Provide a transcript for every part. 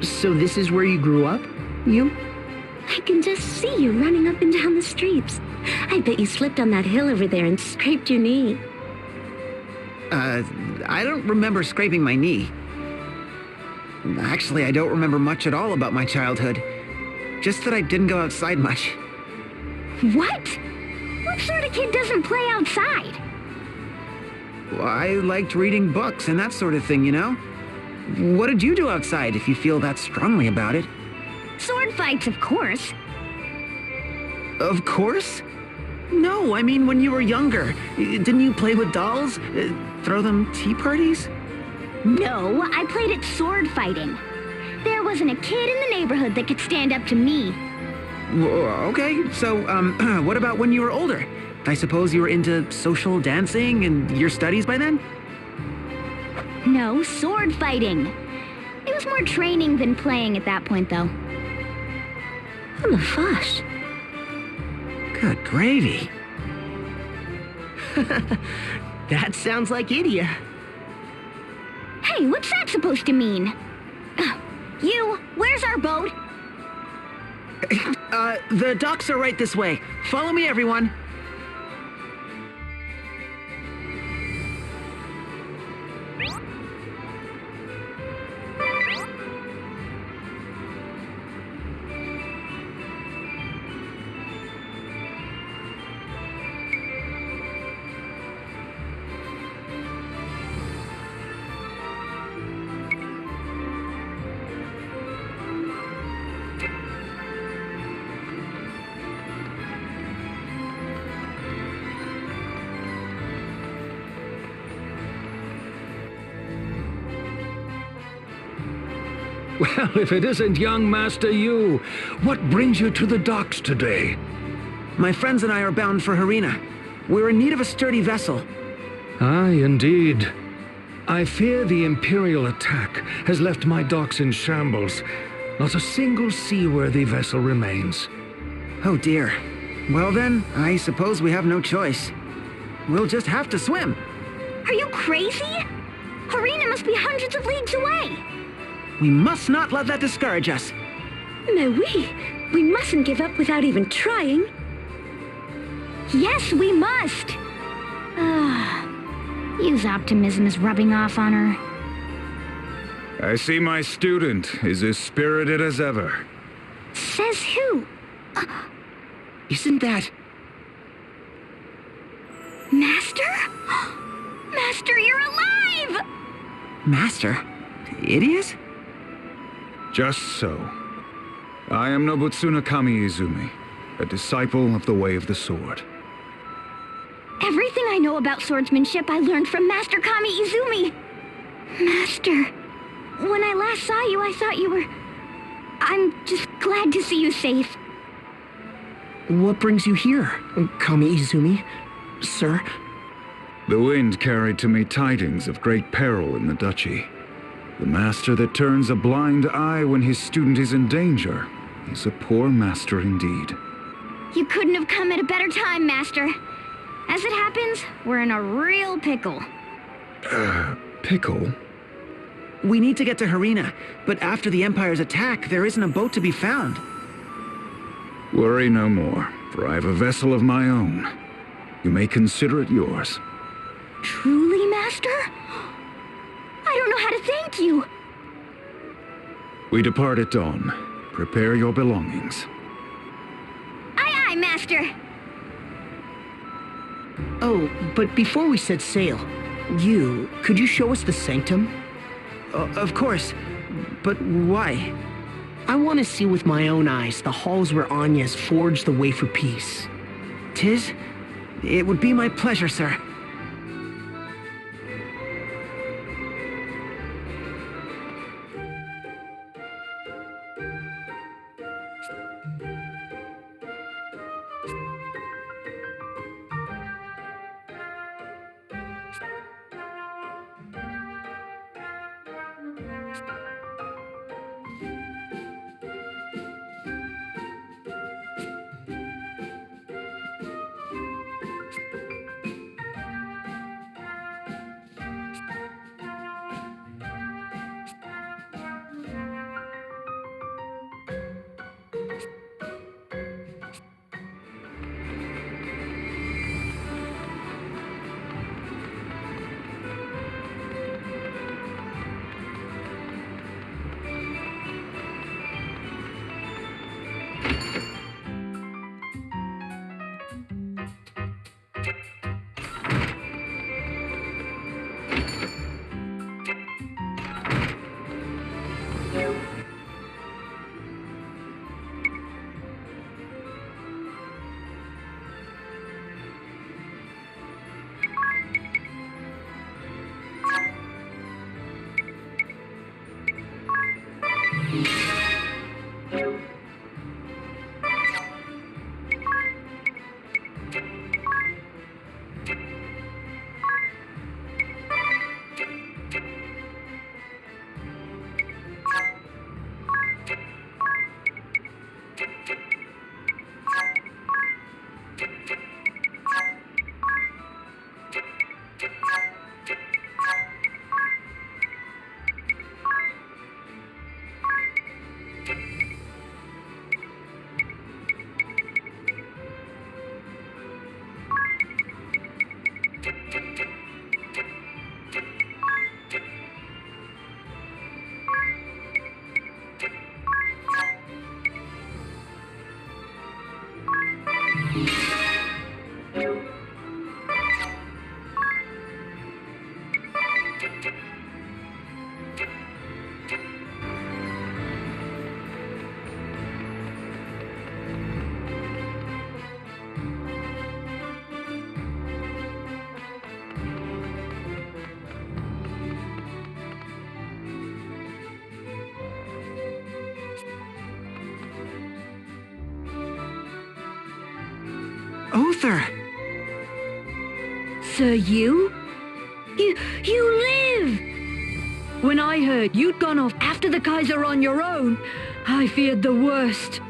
So this is where you grew up? You? I can just see you running up and down the streets. I bet you slipped on that hill over there and scraped your knee. I don't remember scraping my knee. Actually, I don't remember much at all about my childhood. Just that I didn't go outside much. What? What sort of kid doesn't play outside? Well, I liked reading books and that sort of thing, you know? What did you do outside, if you feel that strongly about it? Sword fights, of course. Of course? No, I mean when you were younger. Didn't you play with dolls? Throw them tea parties? No, I played at sword fighting. There wasn't a kid in the neighborhood that could stand up to me. Okay, so, what about when you were older? I suppose you were into social dancing and your studies by then? No, sword fighting. It was more training than playing at that point, though. Oh, the fuss. Good gravy. That sounds like Idia. Hey, what's that supposed to mean? You, where's our boat? The docks are right this way. Follow me, everyone. Well, if it isn't young Master Yu, what brings you to the docks today? My friends and I are bound for Harina. We're in need of a sturdy vessel. Aye, indeed. I fear the Imperial attack has left my docks in shambles. Not a single seaworthy vessel remains. Oh dear. Well then, I suppose we have no choice. We'll just have to swim. Are you crazy? Harina must be hundreds of leagues away. We must not let that discourage us. No, we mustn't give up without even trying. Yes, we must. Yu's optimism is rubbing off on her. I see my student is as spirited as ever. Says who? Isn't that... Master? Master, you're alive! Master? Idiots? Just so. I am Nobutsuna Kami-Izumi, a disciple of the Way of the Sword. Everything I know about swordsmanship I learned from Master Kami-Izumi. Master, when I last saw you, I thought you were... I'm just glad to see you safe. What brings you here, Kami-Izumi? Sir? The wind carried to me tidings of great peril in the duchy. The master that turns a blind eye when his student is in danger is a poor master indeed. You couldn't have come at a better time, Master. As it happens, we're in a real pickle. Pickle? We need to get to Harina, but after the Empire's attack, there isn't a boat to be found. Worry no more, for I have a vessel of my own. You may consider it yours. Truly, Master? I don't know how to thank you. We depart at dawn. Prepare your belongings. Aye, aye, Master. Oh, but before we set sail, could you show us the sanctum? Of course. But why? I want to see with my own eyes the halls where Anya has forged the way for peace. 'Tis? It would be my pleasure, sir. Uther! Sir, you? You live! When I heard you'd gone off after the Kaiser on your own, I feared the worst.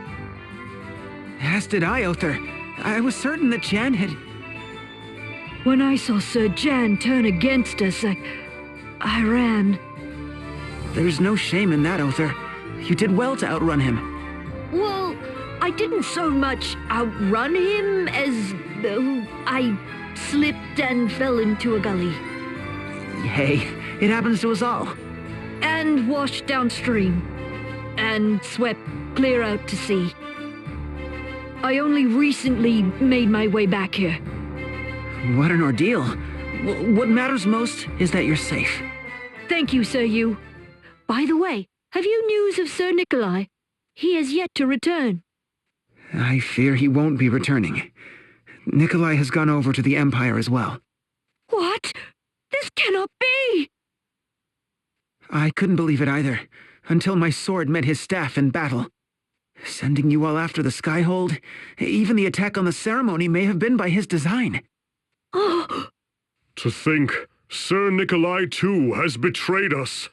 As did I, Uther. I was certain that Jan had... When I saw Sir Jan turn against us, I ran. There's no shame in that, Uther. You did well to outrun him. Well, I didn't so much outrun him as I slipped and fell into a gully. Hey, it happens to us all. And washed downstream. And swept clear out to sea. I only recently made my way back here. What an ordeal. What matters most is that you're safe. Thank you, Sir Yu. By the way, have you news of Sir Nikolai? He has yet to return. I fear he won't be returning. Nikolai has gone over to the Empire as well. What? This cannot be! I couldn't believe it either, until my sword met his staff in battle. Sending you all after the Skyhold, even the attack on the ceremony may have been by his design. Oh! To think, Sir Nikolai too has betrayed us.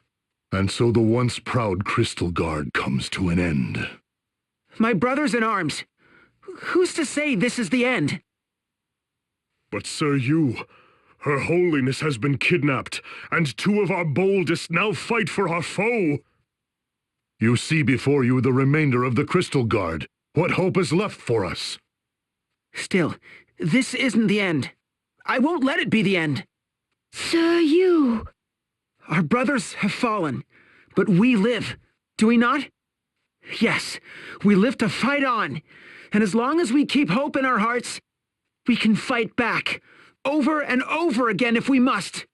And so the once proud Crystal Guard comes to an end. My brothers in arms! Who's to say this is the end? But Sir Yu, Her Holiness has been kidnapped, and two of our boldest now fight for our foe. You see before you the remainder of the Crystal Guard. What hope is left for us? Still, this isn't the end. I won't let it be the end. Sir Yu! Our brothers have fallen, but we live, do we not? Yes, we live to fight on. And as long as we keep hope in our hearts, we can fight back, over and over again if we must,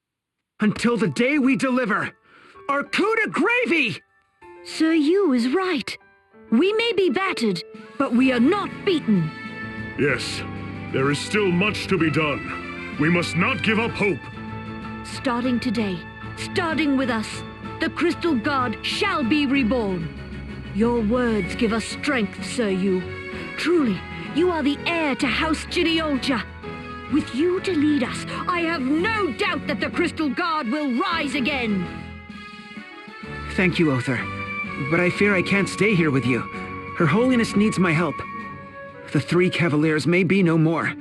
until the day we deliver our coup de gravy! Sir Yu is right. We may be battered, but we are not beaten. Yes, there is still much to be done. We must not give up hope. Starting today, starting with us, the Crystal God shall be reborn. Your words give us strength, Sir Yu. Truly, you are the heir to House Genealogia. With you to lead us, I have no doubt that the Crystal God will rise again. Thank you, Other. But I fear I can't stay here with you. Her Holiness needs my help. The three Cavaliers may be no more,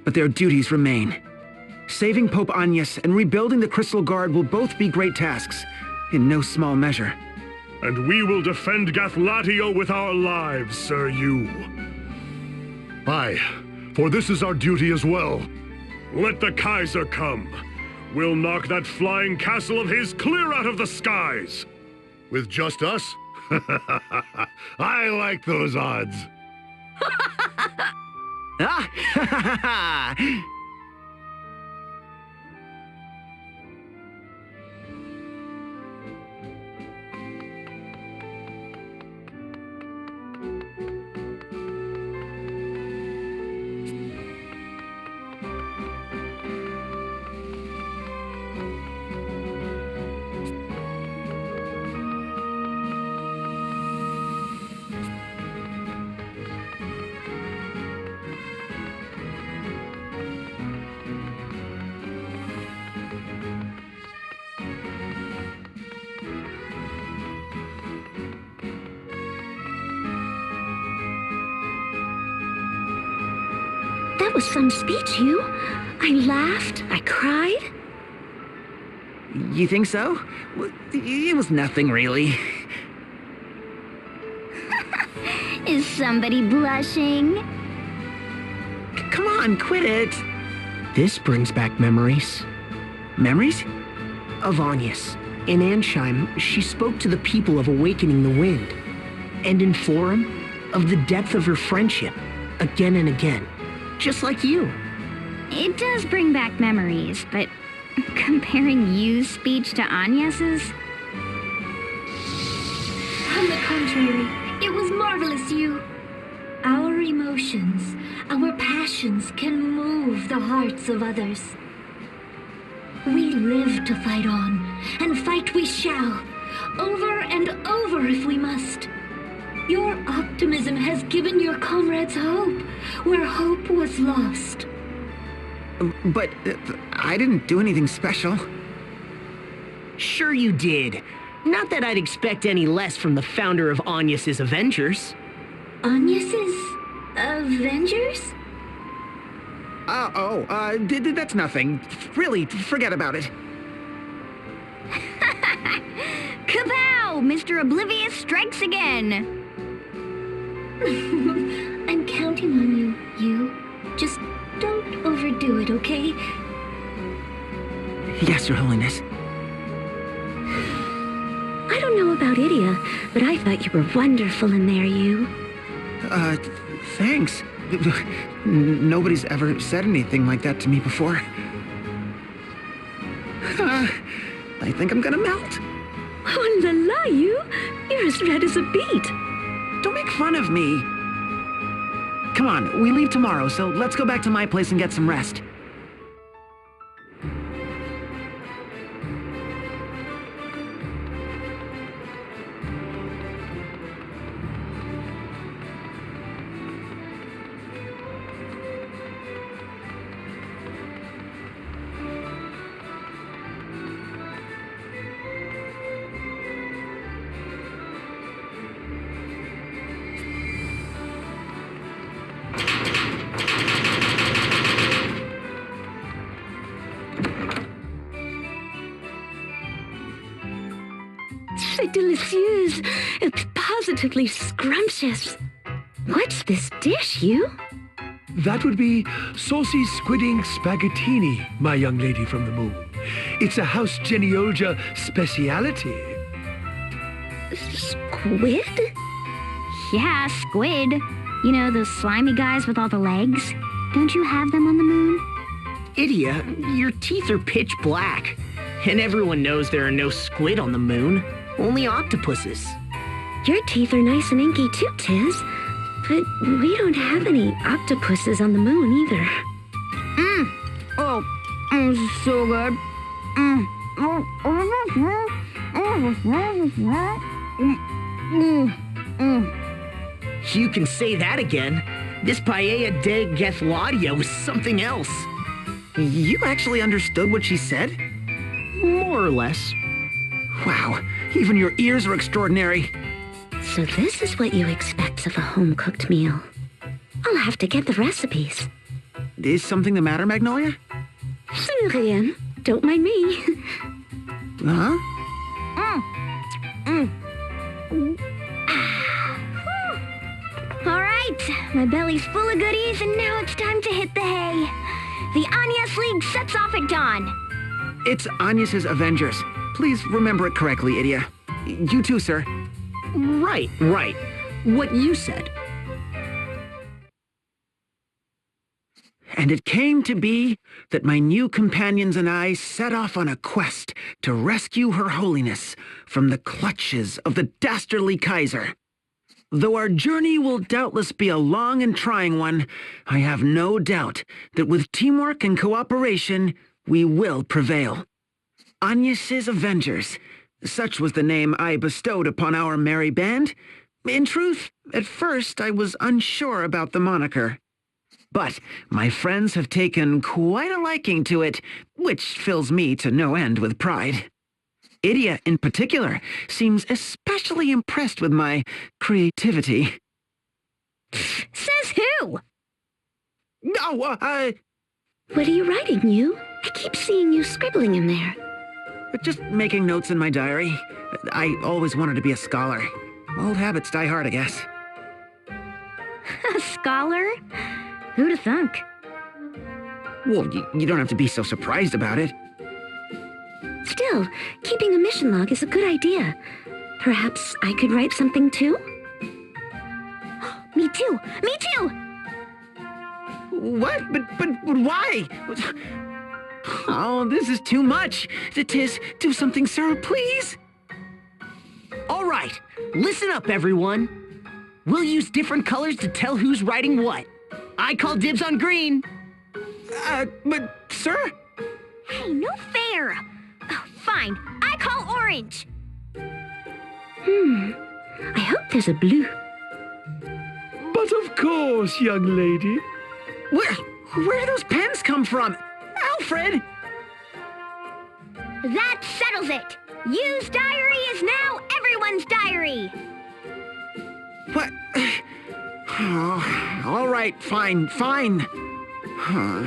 but their duties remain. Saving Pope Agnes and rebuilding the Crystal Guard will both be great tasks, in no small measure. And we will defend Gathlatio with our lives, Sir Yu. Aye, for this is our duty as well. Let the Kaiser come. We'll knock that flying castle of his clear out of the skies. With just us? I like those odds. Ah! That was some speech, Yu. I laughed, I cried. You think so? It was nothing, really. Is somebody blushing? Come on, quit it. This brings back memories. Memories? Of Agnes. In Ansheim, she spoke to the people of Awakening the Wind. And in Florum, of the depth of her friendship, again and again. Just like you. It does bring back memories, but comparing Yu's speech to Agnes's? On the contrary, it was marvelous, Yu. Our emotions, our passions can move the hearts of others. We live to fight on, and fight we shall, over and over if we must. Your optimism has given your comrades hope, where hope was lost. But I didn't do anything special. Sure you did. Not that I'd expect any less from the founder of Agnes's Avengers. Agnes's Avengers? That's nothing. Really, forget about it. Kapow! Mr. Oblivious strikes again! I'm counting on you, Yu. Just don't overdo it, okay? Yes, Your Holiness. I don't know about Idia, but I thought you were wonderful in there, Yu. Thanks. Nobody's ever said anything like that to me before. I think I'm gonna melt. Oh la la, Yu! You're as red as a beet. Don't make fun of me. Come on, we leave tomorrow, so let's go back to my place and get some rest. C'est delicieuse. It's positively scrumptious. What's this dish, Yu? That would be saucy squidding spaghettini, my young lady from the moon. It's a House Genealogia speciality. Squid? Yeah, squid. You know, those slimy guys with all the legs? Don't you have them on the moon? Idia, your teeth are pitch black. And everyone knows there are no squid on the moon, only octopuses. Your teeth are nice and inky too, Tiz. But we don't have any octopuses on the moon either. Oh, so good. You can say that again. This paella de Gethladia was something else. You actually understood what she said? More or less. Wow, even your ears are extraordinary. So this is what you expect of a home-cooked meal. I'll have to get the recipes. Is something the matter, Magnolia? Rien. Don't mind me. Huh? All right, my belly's full of goodies, and now it's time to hit the hay. The Agnes League sets off at dawn. It's Agnes's Avengers. Please remember it correctly, Idia. You too, sir. Right. What you said. And it came to be that my new companions and I set off on a quest to rescue Her Holiness from the clutches of the dastardly Kaiser. Though our journey will doubtless be a long and trying one, I have no doubt that with teamwork and cooperation, we will prevail. Agnes's Avengers. Such was the name I bestowed upon our merry band. In truth, at first I was unsure about the moniker. But my friends have taken quite a liking to it, which fills me to no end with pride. Idia, in particular, seems especially impressed with my creativity. Says who? No, What are you writing, you? I keep seeing you scribbling in there. just making notes in my diary. I always wanted to be a scholar. Old habits die hard, I guess. A scholar? Who'd have thunk? Well, you don't have to be so surprised about it. Still, keeping a mission log is a good idea. Perhaps I could write something too? Me too! Me too! What? But why? Oh, this is too much. Tiz, do something, sir, please. All right, listen up, everyone. We'll use different colors to tell who's writing what. I call dibs on green. But, sir? Hey, no fair! Oh, fine, I call orange. I hope there's a blue. But of course, young lady. Where do those pens come from? Alfred! That settles it! Yu's diary is now everyone's diary! What? Oh, all right, fine. Huh.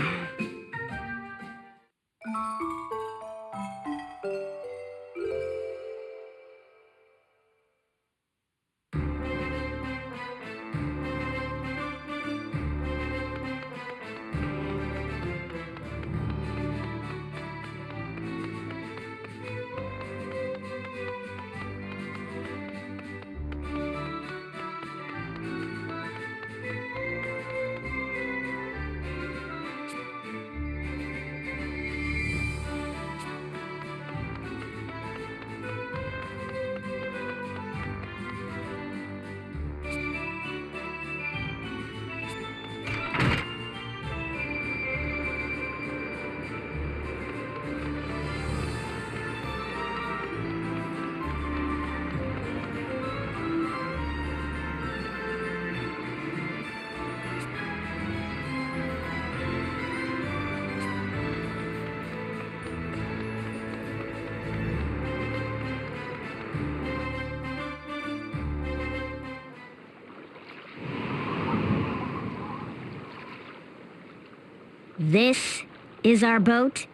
This is our boat?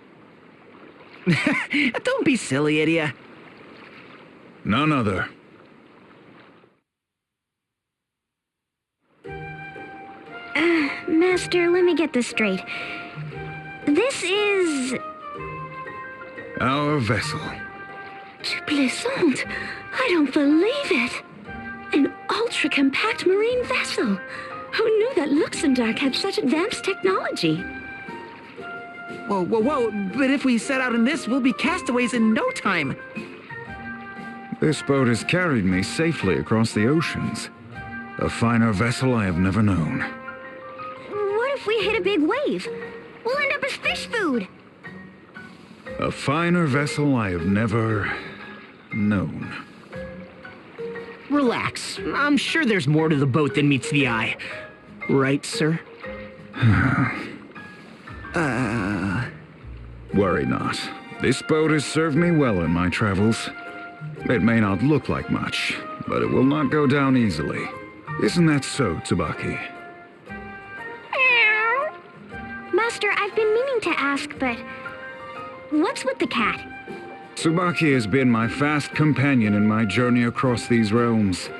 Don't be silly, Idia. None other. Master, let me get this straight. This is... Our vessel. Tu plaisantes. I don't believe it. An ultra-compact marine vessel. Who knew that Luxembourg had such advanced technology? Whoa, whoa, whoa, but if we set out in this, we'll be castaways in no time. This boat has carried me safely across the oceans. A finer vessel I have never known. What if we hit a big wave? We'll end up as fish food. A finer vessel I have never known. Relax. I'm sure there's more to the boat than meets the eye. Right, sir? Worry not. This boat has served me well in my travels. It may not look like much, but it will not go down easily. Isn't that so, Tsubaki? Master, I've been meaning to ask, but what's with the cat? Tsubaki has been my fast companion in my journey across these realms.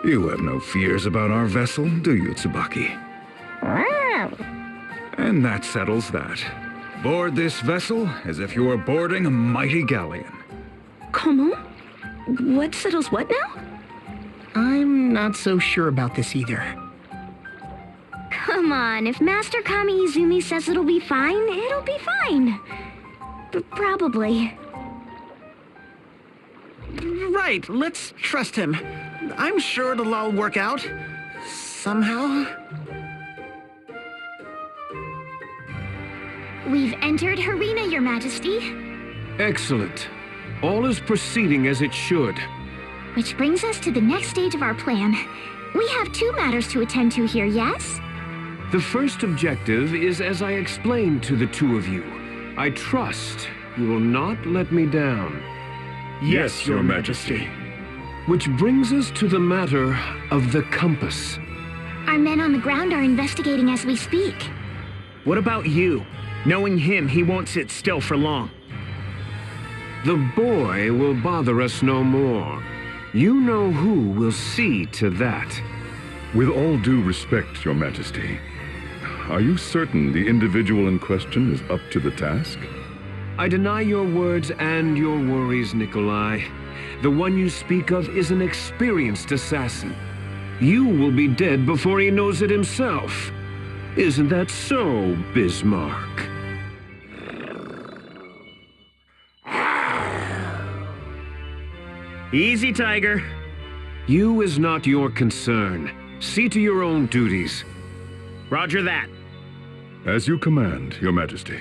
You have no fears about our vessel, do you, Tsubaki? And that settles that. Board this vessel as if you were boarding a mighty galleon. Comment? What settles what now? I'm not so sure about this either. Come on, if Master Kami Izumi says it'll be fine, it'll be fine. Probably. Right, let's trust him. I'm sure it'll all work out. Somehow. We've entered Harina, Your Majesty. Excellent. All is proceeding as it should. Which brings us to the next stage of our plan. We have 2 matters to attend to here, yes? The first objective is as I explained to the 2 of you. I trust you will not let me down. Yes, Your Majesty. Which brings us to the matter of the compass. Our men on the ground are investigating as we speak. What about you? Knowing him, he won't sit still for long. The boy will bother us no more. You know who will see to that. With all due respect, Your Majesty, are you certain the individual in question is up to the task? I deny your words and your worries, Nikolai. The one you speak of is an experienced assassin. You will be dead before he knows it himself. Isn't that so, Bismarck? Easy, Tiger. You is not your concern. See to your own duties. Roger that. As you command, Your Majesty.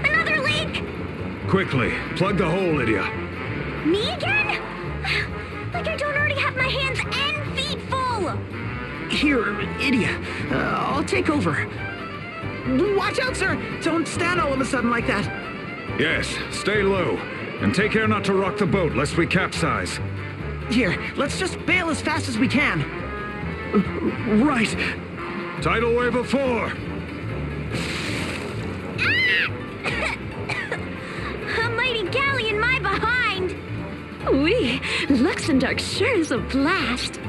Another leak! Quickly, plug the hole, Lydia. Me again? have my hands and feet full! Here, Idia, I'll take over. Watch out, sir! Don't stand all of a sudden like that. Yes, stay low. And take care not to rock the boat, lest we capsize. Here, let's just bail as fast as we can. Right. Tidal wave of 4. A mighty galley in my behind! Wee, Luxembourg sure is a blast.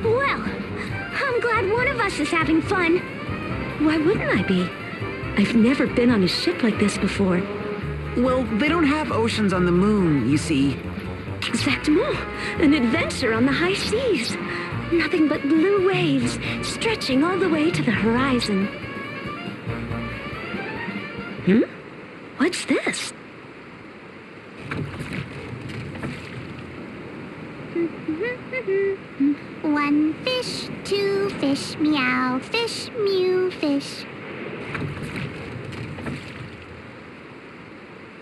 Well, I'm glad one of us is having fun. Why wouldn't I be? I've never been on a ship like this before. Well, they don't have oceans on the moon, you see. Exactement. An adventure on the high seas. Nothing but blue waves, stretching all the way to the horizon. What's this? One fish, two fish, meow, fish, mew, fish.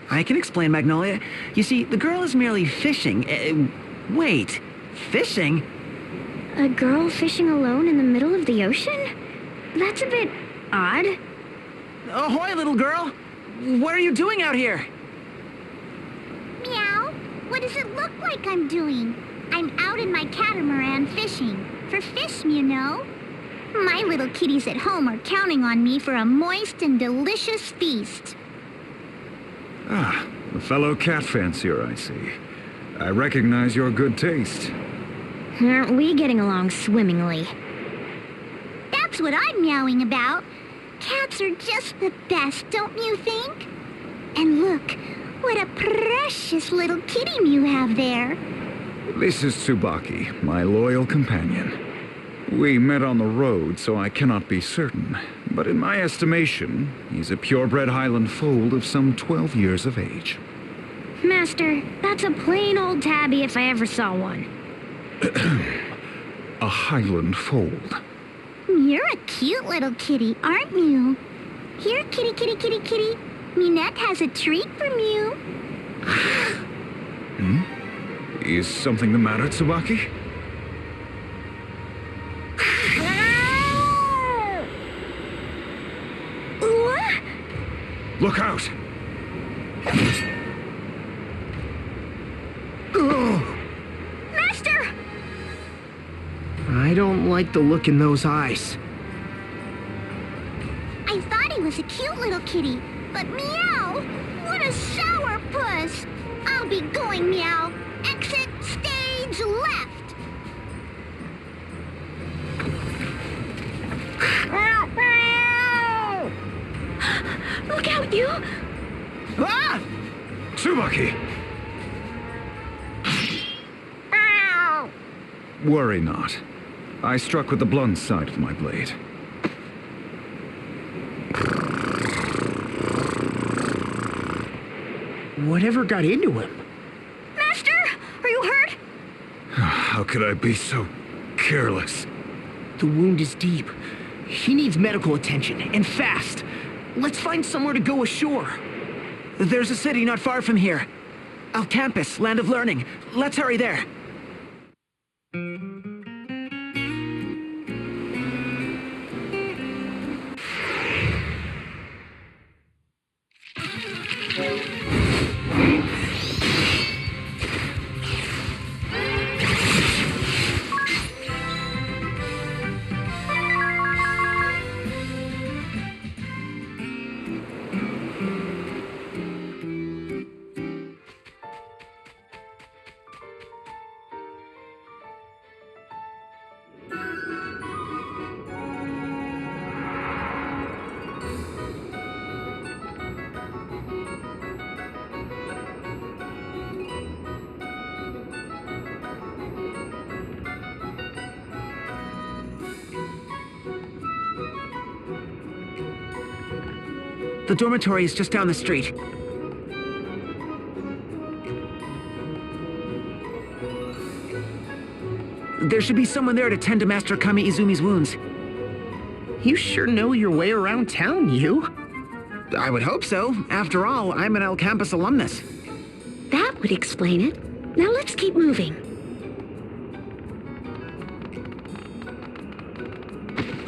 I can explain, Magnolia. You see, the girl is merely fishing. Wait, fishing? A girl fishing alone in the middle of the ocean? That's a bit odd. Ahoy, little girl! What are you doing out here? Meow. What does it look like I'm doing? I'm out in my catamaran fishing. For fish, you know. My little kitties at home are counting on me for a moist and delicious feast. Ah, a fellow cat fancier, I see. I recognize your good taste. Aren't we getting along swimmingly? That's what I'm meowing about. Cats are just the best, don't you think? And look, what a precious little kitty you have there. This is Tsubaki, my loyal companion. We met on the road, so I cannot be certain. But in my estimation, he's a purebred Highland foal of some 12 years of age. Master, that's a plain old tabby if I ever saw one. A Highland foal. You're a cute little kitty, aren't you? Here, kitty, kitty, kitty, kitty. Minette has a treat from you. Is something the matter, Tsubaki? What? Look out! Master! I don't like the look in those eyes. I thought he was a cute little kitty, but meow! What a sour puss! I'll be going, meow. Exit stage left. Look out, you! Ah! Tsubaki! Worry not. I struck with the blunt side of my blade. Whatever got into him? Master, are you hurt? How could I be so careless? The wound is deep. He needs medical attention, and fast. Let's find somewhere to go ashore. There's a city not far from here. Alcampus, land of learning. Let's hurry there. The dormitory is just down the street. There should be someone there to tend to Master Kami Izumi's wounds. You sure know your way around town, you. I would hope so. After all, I'm an El Campus alumnus. That would explain it. Now let's keep moving.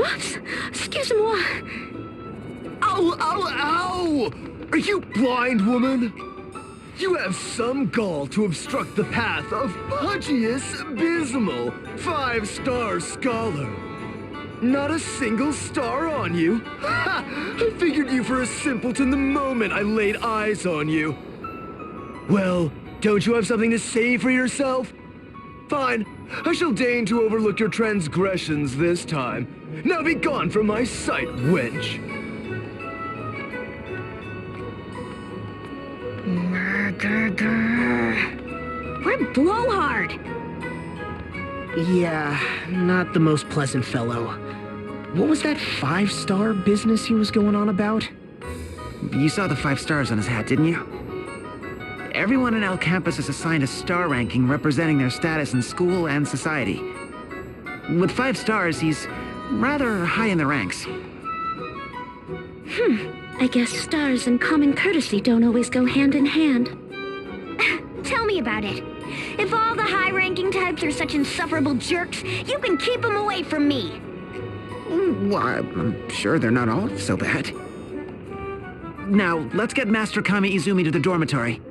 What? Excuse-moi. Ow, ow, ow! Are you blind, woman? You have some gall to obstruct the path of Pudgius Abysmal, 5-star scholar. Not a single star on you. Ha! I figured you for a simpleton the moment I laid eyes on you. Well, don't you have something to say for yourself? Fine, I shall deign to overlook your transgressions this time. Now be gone from my sight, wench. We're blowhard. Yeah, not the most pleasant fellow. What was that 5-star business he was going on about? You saw the 5 stars on his hat, didn't you? Everyone in El Campus is assigned a star ranking representing their status in school and society. With 5 stars, he's rather high in the ranks. I guess stars and common courtesy don't always go hand in hand. Tell me about it. If all the high-ranking types are such insufferable jerks, you can keep them away from me. Well, I'm sure they're not all so bad. Now, let's get Master Kami Izumi to the dormitory.